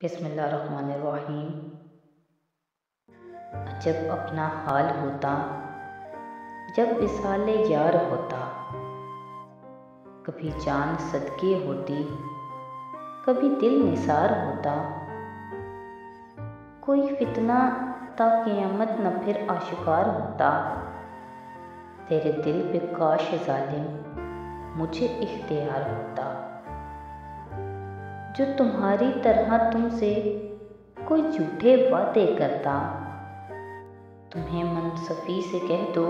बिस्मिल्लाहिर्रहमानिर्रहीम। जब अपना हाल होता, जब विसाले यार होता, कभी जान सदके होती, कभी दिल निसार होता। कोई फितना ता क़यामत न फिर आशिकार होता। तेरे दिल पे काश जालिम मुझे इख्तियार होता। जो तुम्हारी तरह तुमसे कोई झूठे वादे करता, तुम्हें मनसफी से कह दो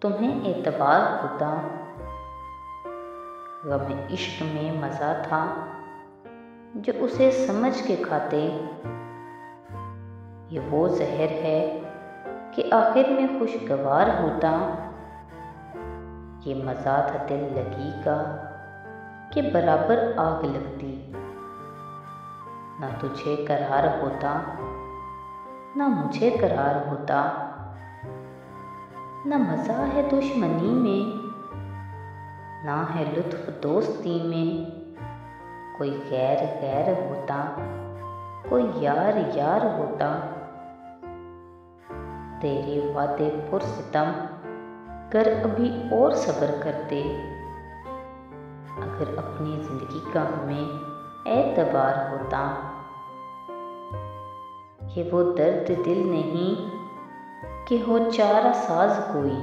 तुम्हें एतबार होता। गम इश्क में मज़ा था जो उसे समझ के खाते, ये वो जहर है कि आखिर में खुशगवार होता। ये मज़ा था दिल लगी का कि बराबर आग लगती, ना तुझे करार होता ना मुझे करार होता। ना मज़ा है दुश्मनी में, ना है लुत्फ़ दोस्ती में। कोई गैर गैर होता, कोई यार यार होता। तेरे वादे पुरसितम कर अभी और सब्र करते, अगर अपनी ज़िंदगी का हमें एतबार होता। ये वो दर्द दिल नहीं कि हो चारा साज कोई,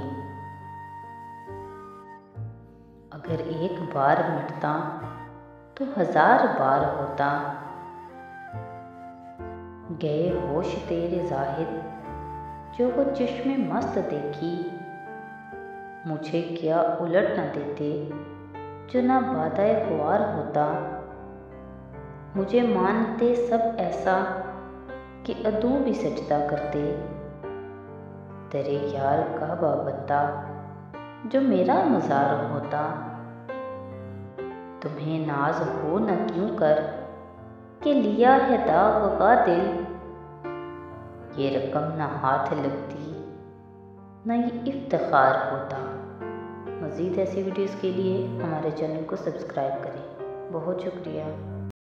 अगर एक बार मिटता तो 1000 बार होता। गए होश तेरे ज़ाहिद जो वो चश्मे मस्त देखी, मुझे क्या उलट न देते जो ना बादाए ख्वार होता। मुझे मानते सब ऐसा कि अदू भी सजदा करते, तेरे यार का बाबंदा जो मेरा मज़ार होता। तुम्हें नाज हो न क्यों कर कि लिया है दाग का दिल, ये रकम न हाथ लगती न ये इफ्तिखार होता। मज़ीद ऐसी वीडियोज़ के लिए हमारे चैनल को सब्सक्राइब करें। बहुत शुक्रिया।